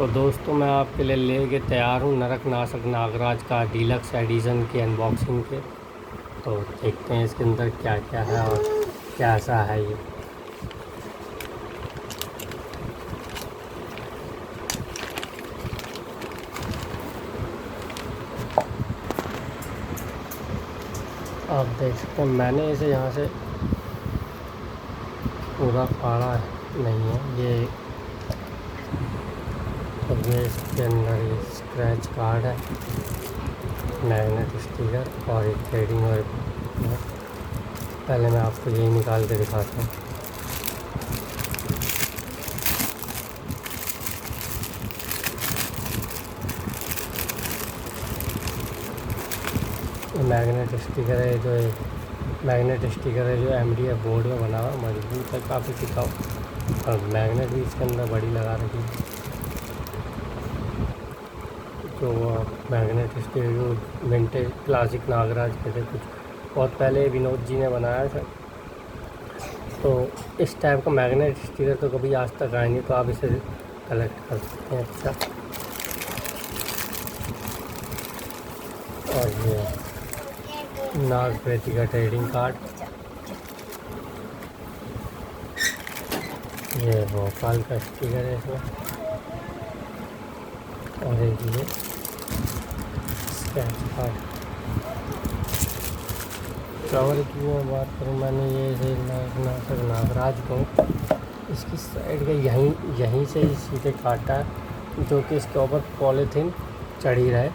तो दोस्तों मैं आपके लिए लेके तैयार हूँ नरक नासक नागराज का डीलक्स एडिशन की अनबॉक्सिंग के। तो देखते हैं इसके अंदर क्या क्या है और कैसा है ये। आप देख सकते हैं मैंने इसे यहाँ से पूरा फाड़ा नहीं है ये। तो ये इसके अंदर ये स्क्रैच कार्ड है, मैग्नेट स्टिकर और एक ट्रेडिंग और पहले मैं आपको यही निकाल के दिखाता हूँ। मैग्नेट स्टिकर है जो MDF बोर्ड में बना हुआ, मजबूत है, काफ़ी टिकाऊ और मैग्नेट भी इसके अंदर बड़ी लगा रखी है। जो magnet sticker vintage classic Nagraj के थे, कुछ बहुत पहले विनोद जी ने बनाया था। तो इस टाइप का मैग्नेट स्टिकर तो कभी आज तक आया नहीं, तो आप इसे कलेक्ट कर सकते हैं। अच्छा, और ये नाग प्रेती का ट्रेडिंग कार्ड, ये भोपाल का स्टिकर है इसमें, और एक ये स्क्रैच कार्ड। कवर की मैं बात करूँ, मैंने ये नागराज को इसकी साइड का यहीं से ही सीधे काटा है, जो कि इसके ऊपर पॉलीथीन चढ़ी रहे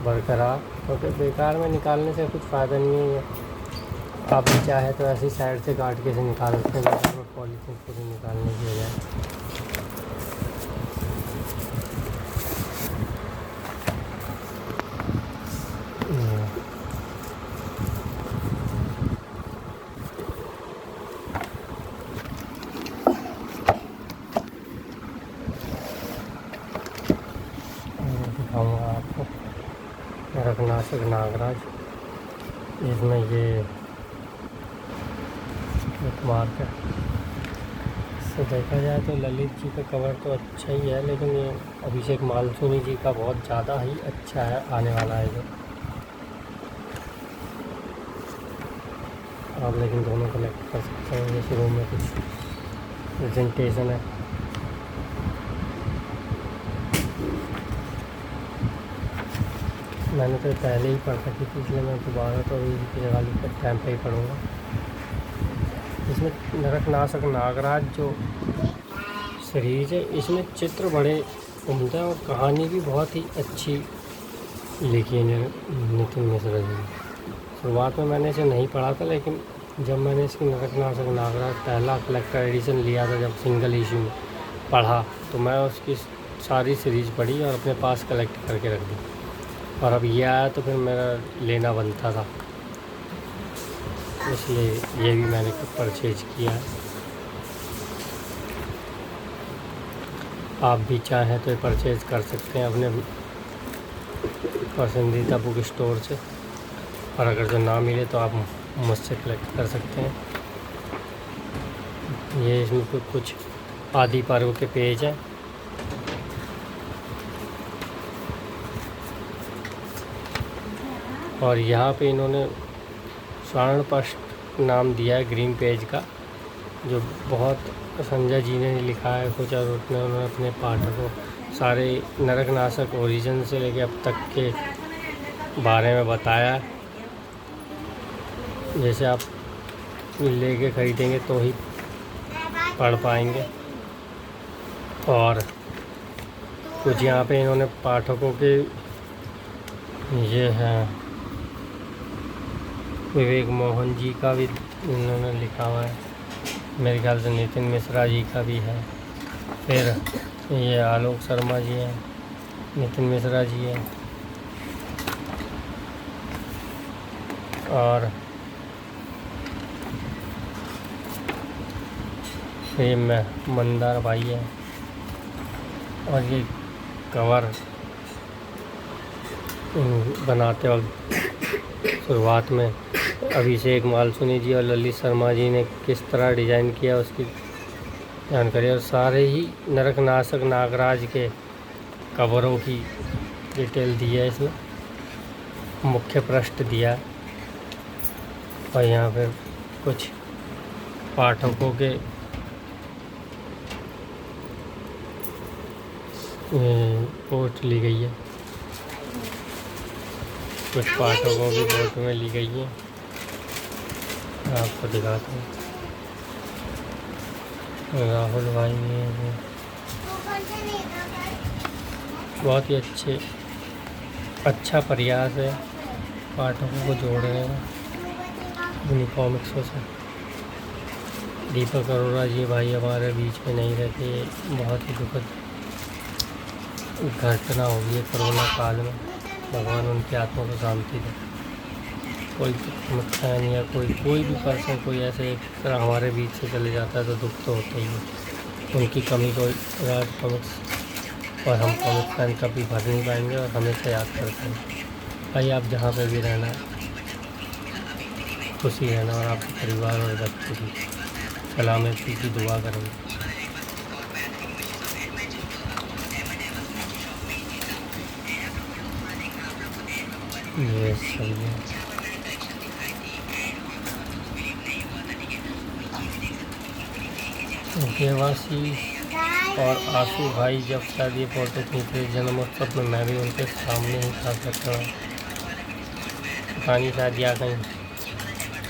बरकरार, क्योंकि बेकार में निकालने से कुछ फ़ायदा नहीं है। आप भी चाहे तो ऐसी साइड से काट के इसे निकाल सकते हैं, पॉलीथीन पूरी निकालने की बजाय। दिखाऊंगा आपको नरक नासक नागराज। इसमें ये एक मार्क है। इससे देखा जाए तो ललित जी का कवर तो अच्छा ही है, लेकिन ये अभिषेक मालसुनी जी का बहुत ज़्यादा ही अच्छा है, आने वाला है जो। आप लेकिन दोनों कलेक्ट कर सकते हैं। ये शुरू में कुछ प्रेजेंटेशन है। मैंने तो पहले ही पढ़ रखी थी, इसलिए मैं दोबारा तो अभी की जगह लिखकर टाइम पे ही पढ़ूँगा। इसमें नरक नासक नागराज जो सीरीज़ है, इसमें चित्र बड़े उम्दा हैं और कहानी भी बहुत ही अच्छी लिखी है नितिन मिश्रा जी ने। शुरुआत में मैंने इसे नहीं पढ़ा था, लेकिन जब मैंने इसकी नरक नासक नागराज पहला कलेक्टर एडिशन लिया था, जब सिंगल इशू में पढ़ा, तो मैं उसकी सारी सीरीज़ पढ़ी और अपने पास कलेक्ट करके रख दी। और अब ये आया तो फिर मेरा लेना बनता था, इसलिए ये भी मैंने परचेज किया है। आप भी चाहें तो परचेज कर सकते हैं अपने पसंदीदा बुक स्टोर से, और अगर जो ना मिले तो आप मुझसे कलेक्ट कर सकते हैं। ये इसमें कुछ आदि पर्व के पेज हैं। और यहाँ पे इन्होंने स्वर्णपष्ट नाम दिया है ग्रीन पेज का, जो बहुत संजय जी ने लिखा है कुछ, और उन्होंने अपने पाठकों सारे नरक नासक ओरिजिन से लेके अब तक के बारे में बताया। जैसे आप लेके ख़रीदेंगे तो ही पढ़ पाएंगे। और कुछ यहाँ पे इन्होंने पाठकों के ये है, विवेक मोहन जी का भी इन्होंने लिखा हुआ है, मेरे ख्याल से नितिन मिश्रा जी का भी है, फिर ये आलोक शर्मा जी हैं, नितिन मिश्रा जी हैं, और ये मैं मंदार भाई है। और ये कवर बनाते वक्त शुरुआत में अभिषेक मालसुनी जी और ललित शर्मा जी ने किस तरह डिज़ाइन किया, उसकी जानकारी, और सारे ही नरकनाशक नागराज के कवरों की डिटेल दी है इसमें, मुख्य पृष्ठ दिया है। और यहाँ पे कुछ पाठकों के पोस्ट ली गई है, कुछ पाठकों की फोटो में ली गई है। आपको दिखाता हूँ, राहुल भाई ने बहुत ही अच्छा प्रयास है पाठकों को जोड़ने का उन्हीं कॉमिक्सों से। दीपक अरोड़ा जी भाई हमारे बीच में नहीं रहते, बहुत ही दुखद घटना होगी है कोरोना काल में। भगवान उनकी आत्मा को शांति दे। कोई फैन या कोई भी पर्सन कोई ऐसे एक तरह हमारे बीच से चले जाता है तो दुख तो होता ही है। उनकी कमी को राज कॉमिक्स और हम कॉमिक्स फैन कभी भर नहीं पाएंगे और हमेशा याद करते हैं। भाई आप जहाँ पे भी रहना, खुशी रहना और आपके परिवार और बच्चे की सलामती की दुआ करेंगे। ये सही है। देवासी और आंसू भाई जब शायद ये फोटो खींच रहे जन्मोत्सव में, मैं भी उनके सामने ही था सकता हूँ। पता नहीं शायद या कहीं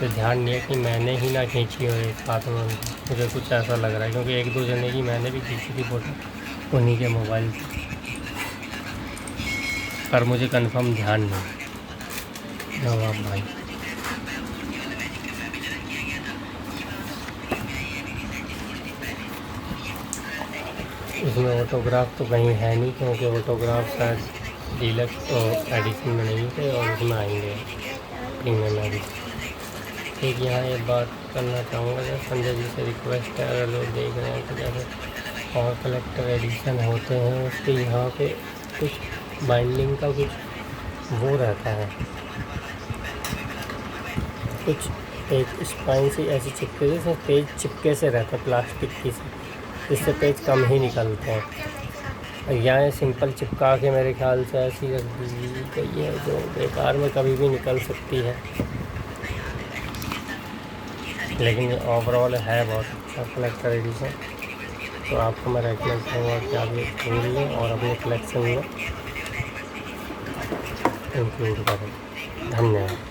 तो ध्यान नहीं है कि मैंने ही ना खींची हो एक साथ में उनकी। मुझे कुछ ऐसा लग रहा है क्योंकि एक दो जने की मैंने भी खींची थी फ़ोटो उन्हीं के मोबाइल से, पर मुझे कंफर्म ध्यान नहीं। नवाब भाई इसमें ऑटोग्राफ तो कहीं है नहीं क्योंकि ऑटोग्राफ शायद डीलक्स एडिशन में नहीं थे और उसमें आएंगे प्रीमियम एडिशन। ठीक, यहाँ एक बात करना चाहूँगा, जैसे संजय जी से रिक्वेस्ट है, अगर लोग देख रहे हैं तो जैसे और कलेक्टर एडिशन होते हैं उसके यहाँ पे कुछ बाइंडिंग का कुछ वो रहता है, कुछ एक स्पाइन से ऐसी चिपके जैसे पेज चिपके से रहते हैं प्लास्टिक की से, जिससे पेज कम ही निकलते हैं। और यहाँ सिंपल चिपका के मेरे ख्याल से ऐसी रख दी गई है जो बेकार में कभी भी निकल सकती है, लेकिन ओवरऑल है बहुत अच्छा कलेक्टर एडिशन। तो आपको मैं रेकमेंड करूँगा कि आप ये ढूंढ लें और अपने कलेक्शन में इंक्लूड करें। धन्यवाद।